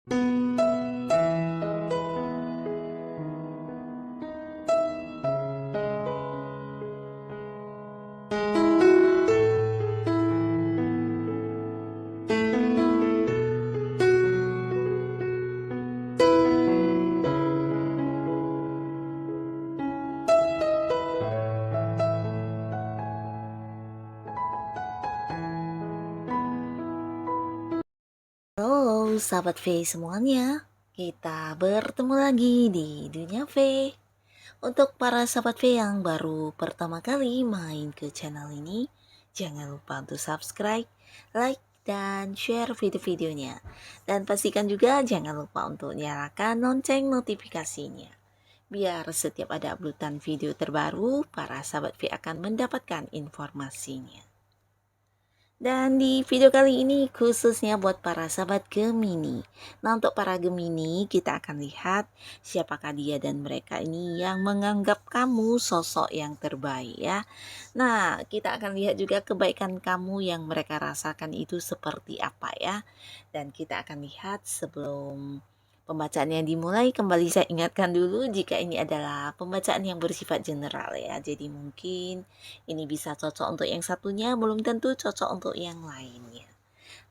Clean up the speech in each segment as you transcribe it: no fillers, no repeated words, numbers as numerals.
Halo sahabat V semuanya, kita bertemu lagi di Dunia V. Untuk para sahabat V yang baru pertama kali main ke channel ini, jangan lupa untuk subscribe, like, dan share video-videonya. Dan pastikan juga jangan lupa untuk nyalakan lonceng notifikasinya. Biar setiap ada uploadan video terbaru, para sahabat V akan mendapatkan informasinya. Dan di video kali ini khususnya buat para sahabat Gemini. Nah, untuk para Gemini kita akan lihat siapakah dia dan mereka ini yang menganggap kamu sosok yang terbaik ya. Nah, kita akan lihat juga kebaikan kamu yang mereka rasakan itu seperti apa ya. Dan kita akan lihat sebelum pembacaan yang dimulai, kembali saya ingatkan dulu jika ini adalah pembacaan yang bersifat general ya. Jadi mungkin ini bisa cocok untuk yang satunya, belum tentu cocok untuk yang lainnya.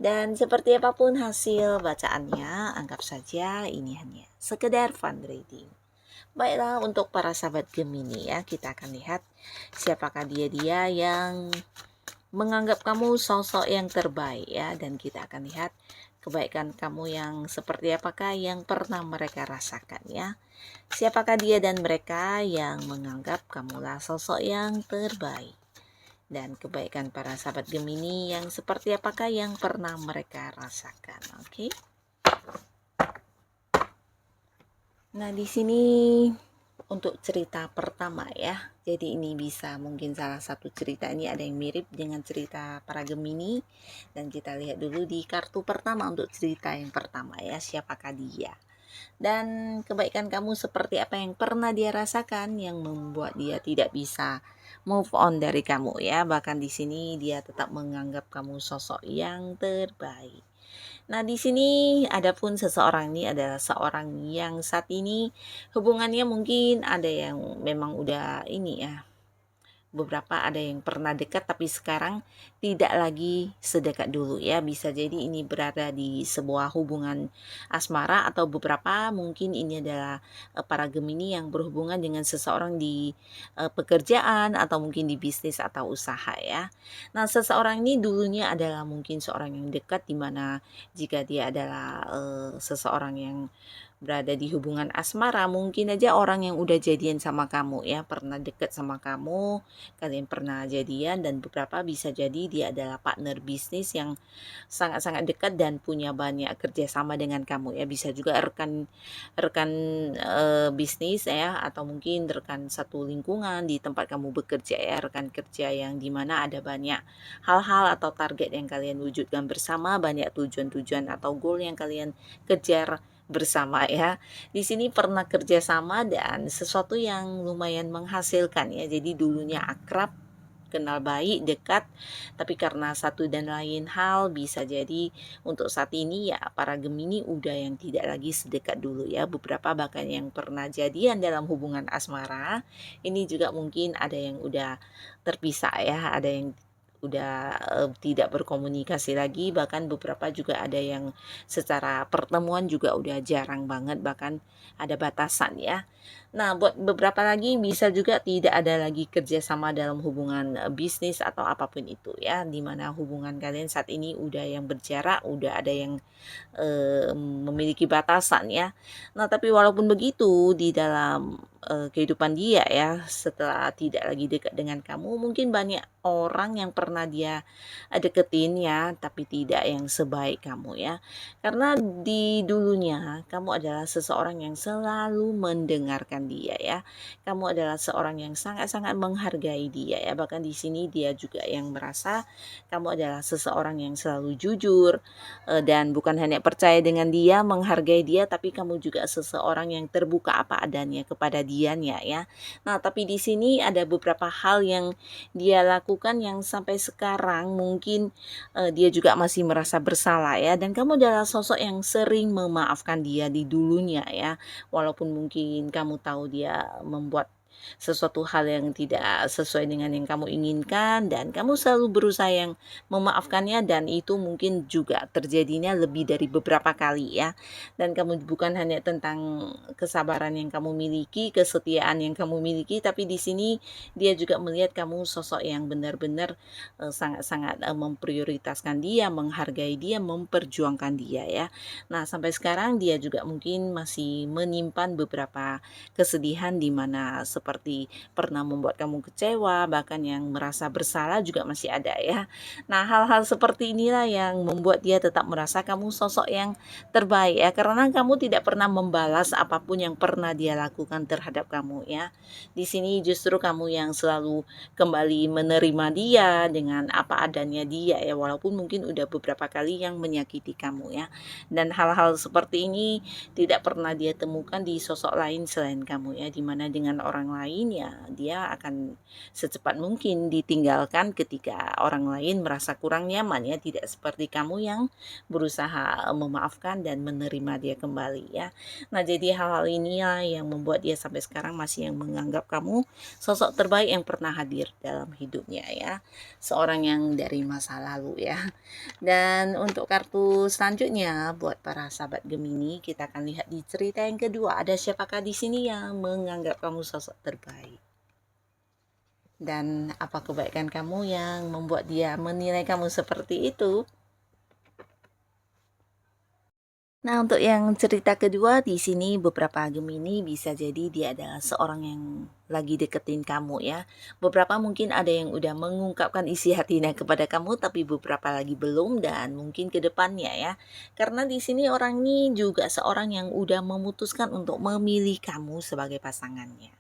Dan seperti apapun hasil bacaannya, anggap saja ini hanya sekedar fun reading. Baiklah, untuk para sahabat Gemini ya, kita akan lihat siapakah dia yang menganggap kamu sosok yang terbaik ya. Dan kita akan lihat kebaikan kamu yang seperti apakah yang pernah mereka rasakan ya. Siapakah dia dan mereka yang menganggap kamulah sosok yang terbaik. Dan kebaikan para sahabat Gemini yang seperti apakah yang pernah mereka rasakan. Oke. Nah, di sini untuk cerita pertama ya. Jadi ini bisa mungkin salah satu cerita ini ada yang mirip dengan cerita para Gemini. Dan kita lihat dulu di kartu pertama untuk cerita yang pertama ya, siapakah dia. Dan kebaikan kamu seperti apa yang pernah dia rasakan yang membuat dia tidak bisa move on dari kamu ya. Bahkan di sini dia tetap menganggap kamu sosok yang terbaik. Nah, di sini adapun seseorang ini adalah seorang yang saat ini hubungannya mungkin ada yang memang udah ini ya, beberapa ada yang pernah dekat tapi sekarang tidak lagi sedekat dulu ya. Bisa jadi ini berada di sebuah hubungan asmara atau beberapa mungkin ini adalah para Gemini yang berhubungan dengan seseorang di pekerjaan atau mungkin di bisnis atau usaha ya. Nah, seseorang ini dulunya adalah mungkin seorang yang dekat, dimana jika dia adalah seseorang yang berada di hubungan asmara, mungkin aja orang yang udah jadian sama kamu ya, pernah deket sama kamu, kalian pernah jadian, dan beberapa bisa jadi dia adalah partner bisnis yang sangat-sangat dekat dan punya banyak kerjasama dengan kamu ya. Bisa juga rekan rekan bisnis ya, atau mungkin rekan satu lingkungan di tempat kamu bekerja ya, rekan kerja yang dimana ada banyak hal-hal atau target yang kalian wujudkan bersama, banyak tujuan-tujuan atau goal yang kalian kejar bersama ya. Di sini pernah kerjasama dan sesuatu yang lumayan menghasilkan ya. Jadi dulunya akrab, kenal baik, dekat, tapi karena satu dan lain hal bisa jadi untuk saat ini ya para Gemini udah yang tidak lagi sedekat dulu ya. Beberapa bahkan yang pernah jadian dalam hubungan asmara, ini juga mungkin ada yang udah terpisah ya, ada yang udah tidak berkomunikasi lagi, bahkan beberapa juga ada yang secara pertemuan juga udah jarang banget, bahkan ada batasan ya. Nah, buat beberapa lagi bisa juga tidak ada lagi kerjasama dalam hubungan bisnis atau apapun itu ya, dimana hubungan kalian saat ini udah yang berjarak, udah ada yang memiliki batasan ya. Nah, tapi walaupun begitu di dalam kehidupan dia ya, setelah tidak lagi dekat dengan kamu, mungkin banyak orang yang pernah dia deketin ya, tapi tidak yang sebaik kamu ya. Karena di dulunya kamu adalah seseorang yang selalu mendengarkan dengan dia ya. Kamu adalah seorang yang sangat-sangat menghargai dia ya. Bahkan di sini dia juga yang merasa kamu adalah seseorang yang selalu jujur, dan bukan hanya percaya dengan dia, menghargai dia, tapi kamu juga seseorang yang terbuka apa adanya kepada dianya ya. Nah, tapi di sini ada beberapa hal yang dia lakukan yang sampai sekarang mungkin dia juga masih merasa bersalah ya, dan kamu adalah sosok yang sering memaafkan dia di dulunya ya, walaupun mungkin kamu tahu dia membuat sesuatu hal yang tidak sesuai dengan yang kamu inginkan, dan kamu selalu berusaha yang memaafkannya, dan itu mungkin juga terjadinya lebih dari beberapa kali ya. Dan kamu bukan hanya tentang kesabaran yang kamu miliki, kesetiaan yang kamu miliki, tapi di sini dia juga melihat kamu sosok yang benar-benar sangat-sangat memprioritaskan dia, menghargai dia, memperjuangkan dia ya. Nah, sampai sekarang dia juga mungkin masih menyimpan beberapa kesedihan di mana seperti pernah membuat kamu kecewa, bahkan yang merasa bersalah juga masih ada ya. Nah, hal-hal seperti inilah yang membuat dia tetap merasa kamu sosok yang terbaik ya, karena kamu tidak pernah membalas apapun yang pernah dia lakukan terhadap kamu ya. Di sini justru kamu yang selalu kembali menerima dia dengan apa adanya dia ya, walaupun mungkin udah beberapa kali yang menyakiti kamu ya. Dan hal-hal seperti ini tidak pernah dia temukan di sosok lain selain kamu ya, dimana dengan orang lain ya dia akan secepat mungkin ditinggalkan ketika orang lain merasa kurang nyaman ya, tidak seperti kamu yang berusaha memaafkan dan menerima dia kembali ya. Nah, jadi hal-hal inilah yang membuat dia sampai sekarang masih yang menganggap kamu sosok terbaik yang pernah hadir dalam hidupnya ya, seorang yang dari masa lalu ya. Dan untuk kartu selanjutnya buat para sahabat Gemini, kita akan lihat di cerita yang kedua, ada siapakah di sini yang menganggap kamu sosok terbaik? Dan apa kebaikan kamu yang membuat dia menilai kamu seperti itu? Nah, untuk yang cerita kedua di sini beberapa Gemini bisa jadi dia adalah seorang yang lagi deketin kamu ya. Beberapa mungkin ada yang udah mengungkapkan isi hatinya kepada kamu, tapi beberapa lagi belum, dan mungkin ke depannya ya. Karena di sini orang ini juga seorang yang udah memutuskan untuk memilih kamu sebagai pasangannya.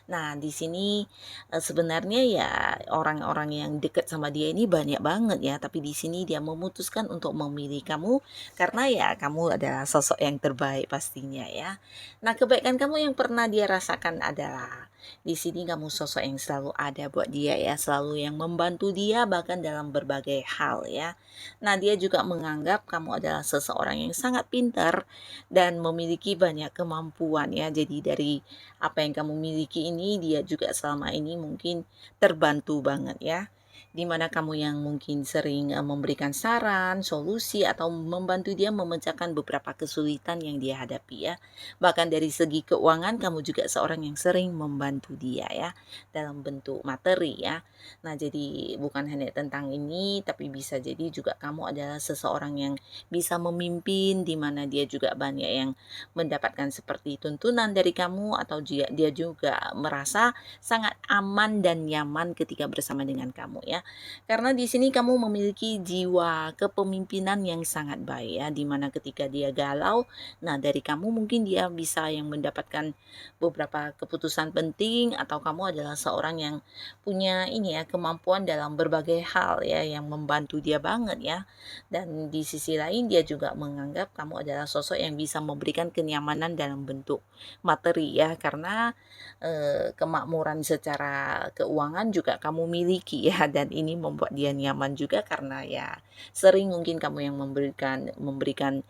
Nah, di sini sebenarnya ya orang-orang yang dekat sama dia ini banyak banget ya, tapi di sini dia memutuskan untuk memilih kamu karena ya kamu adalah sosok yang terbaik pastinya ya. Nah, kebaikan kamu yang pernah dia rasakan adalah di sini kamu sosok yang selalu ada buat dia ya, selalu yang membantu dia bahkan dalam berbagai hal ya. Nah, dia juga menganggap kamu adalah seseorang yang sangat pintar dan memiliki banyak kemampuan ya. Jadi dari apa yang kamu miliki ini dia juga selama ini mungkin terbantu banget ya, dimana kamu yang mungkin sering memberikan saran, solusi, atau membantu dia memecahkan beberapa kesulitan yang dia hadapi ya. Bahkan dari segi keuangan kamu juga seorang yang sering membantu dia ya, dalam bentuk materi ya. Nah, jadi bukan hanya tentang ini, tapi bisa jadi juga kamu adalah seseorang yang bisa memimpin, dimana dia juga banyak yang mendapatkan seperti tuntunan dari kamu, atau dia juga merasa sangat aman dan nyaman ketika bersama dengan kamu ya. Karena di sini kamu memiliki jiwa kepemimpinan yang sangat baik ya, dimana ketika dia galau, nah dari kamu mungkin dia bisa yang mendapatkan beberapa keputusan penting, atau kamu adalah seorang yang punya ini ya kemampuan dalam berbagai hal ya, yang membantu dia banget ya. Dan di sisi lain dia juga menganggap kamu adalah sosok yang bisa memberikan kenyamanan dalam bentuk materi ya, karena kemakmuran secara keuangan juga kamu miliki ya, dan ini membuat dia nyaman juga karena ya sering mungkin kamu yang memberikan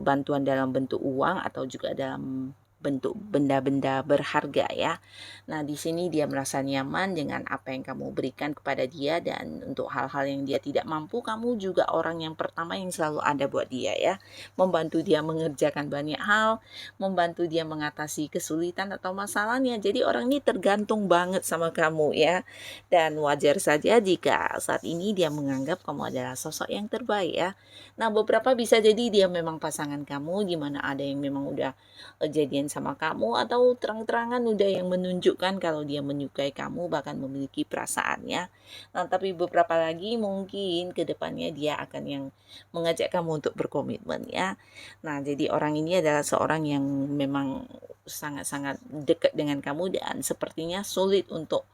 bantuan dalam bentuk uang atau juga dalam bentuk benda-benda berharga ya. Nah, di sini dia merasa nyaman dengan apa yang kamu berikan kepada dia, dan untuk hal-hal yang dia tidak mampu, kamu juga orang yang pertama yang selalu ada buat dia ya. Membantu dia mengerjakan banyak hal, membantu dia mengatasi kesulitan atau masalahnya. Jadi orang ini tergantung banget sama kamu ya. Dan wajar saja jika saat ini dia menganggap kamu adalah sosok yang terbaik ya. Nah, beberapa bisa jadi dia memang pasangan kamu, di mana ada yang memang udah jadian sama kamu, atau terang-terangan udah yang menunjukkan kalau dia menyukai kamu, bahkan memiliki perasaannya. Nah, tapi beberapa lagi mungkin ke depannya dia akan yang mengajak kamu untuk berkomitmen ya. Nah, jadi orang ini adalah seorang yang memang sangat-sangat dekat dengan kamu dan sepertinya sulit untuk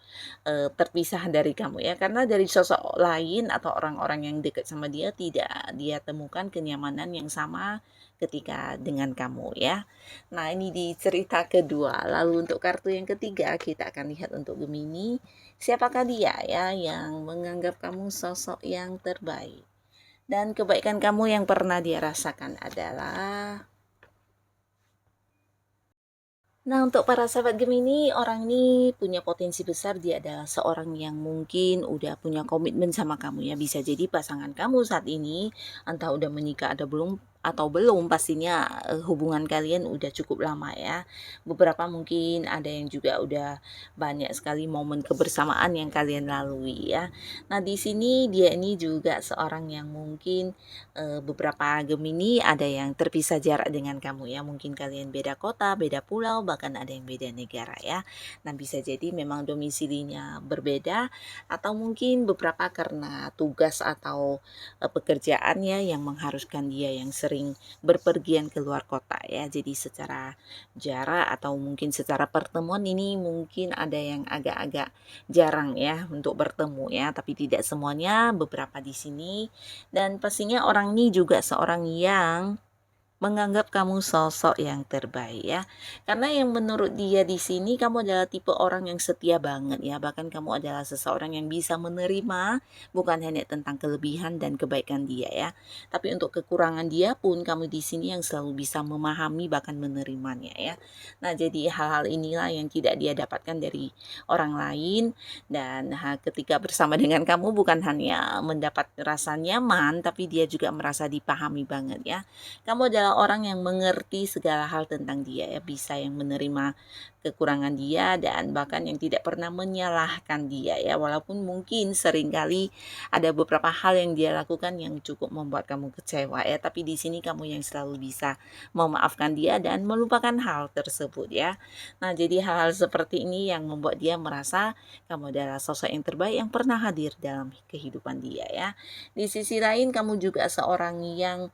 terpisah dari kamu ya, karena dari sosok lain atau orang-orang yang dekat sama dia tidak dia temukan kenyamanan yang sama ketika dengan kamu ya. Nah, ini di cerita kedua. Lalu untuk kartu yang ketiga kita akan lihat untuk Gemini, siapakah dia ya yang menganggap kamu sosok yang terbaik. Dan kebaikan kamu yang pernah dia rasakan adalah, nah, untuk para sahabat Gemini, orang ini punya potensi besar. Dia adalah seorang yang mungkin udah punya komitmen sama kamu ya. Bisa jadi pasangan kamu saat ini entah udah menikah atau belum, pastinya hubungan kalian udah cukup lama ya. Beberapa mungkin ada yang juga udah banyak sekali momen kebersamaan yang kalian lalui ya. Nah, di sini dia ini juga seorang yang mungkin beberapa Gemini ada yang terpisah jarak dengan kamu ya. Mungkin kalian beda kota, beda pulau, bahkan ada yang beda negara ya. Nah, bisa jadi memang domisilinya berbeda, atau mungkin beberapa karena tugas atau pekerjaannya yang mengharuskan dia yang sering berpergian ke luar kota ya. Jadi secara jarak atau mungkin secara pertemuan ini mungkin ada yang agak-agak jarang ya untuk bertemu ya, tapi tidak semuanya, beberapa di sini. Dan pastinya orang ini juga seorang yang menganggap kamu sosok yang terbaik ya. Karena yang menurut dia di sini kamu adalah tipe orang yang setia banget ya. Bahkan kamu adalah seseorang yang bisa menerima bukan hanya tentang kelebihan dan kebaikan dia ya. Tapi untuk kekurangan dia pun kamu di sini yang selalu bisa memahami bahkan menerimanya ya. Nah, jadi hal-hal inilah yang tidak dia dapatkan dari orang lain, dan ketika bersama dengan kamu bukan hanya mendapat rasa nyaman tapi dia juga merasa dipahami banget ya. Kamu adalah orang yang mengerti segala hal tentang dia ya, bisa yang menerima kekurangan dia dan bahkan yang tidak pernah menyalahkan dia ya, walaupun mungkin seringkali ada beberapa hal yang dia lakukan yang cukup membuat kamu kecewa ya, tapi di sini kamu yang selalu bisa memaafkan dia dan melupakan hal tersebut ya. Nah, jadi hal-hal seperti ini yang membuat dia merasa kamu adalah sosok yang terbaik yang pernah hadir dalam kehidupan dia ya. Di sisi lain kamu juga seorang yang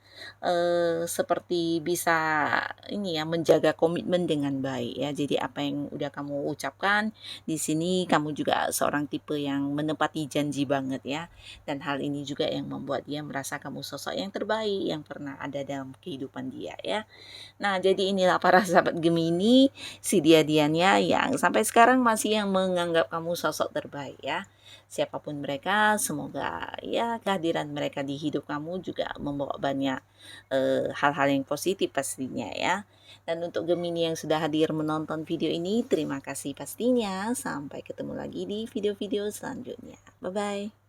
seperti bisa ini ya, menjaga komitmen dengan baik ya. Jadi apa yang udah kamu ucapkan di sini, kamu juga seorang tipe yang menepati janji banget ya. Dan hal ini juga yang membuat dia merasa kamu sosok yang terbaik yang pernah ada dalam kehidupan dia ya. Nah, jadi inilah para sahabat Gemini, si dia-dianya yang sampai sekarang masih yang menganggap kamu sosok terbaik ya. Siapapun mereka, semoga ya kehadiran mereka di hidup kamu juga membawa banyak hal-hal yang positif pastinya ya. Dan untuk Gemini yang sudah hadir menonton video ini, terima kasih pastinya. Sampai ketemu lagi di video-video selanjutnya. Bye-bye.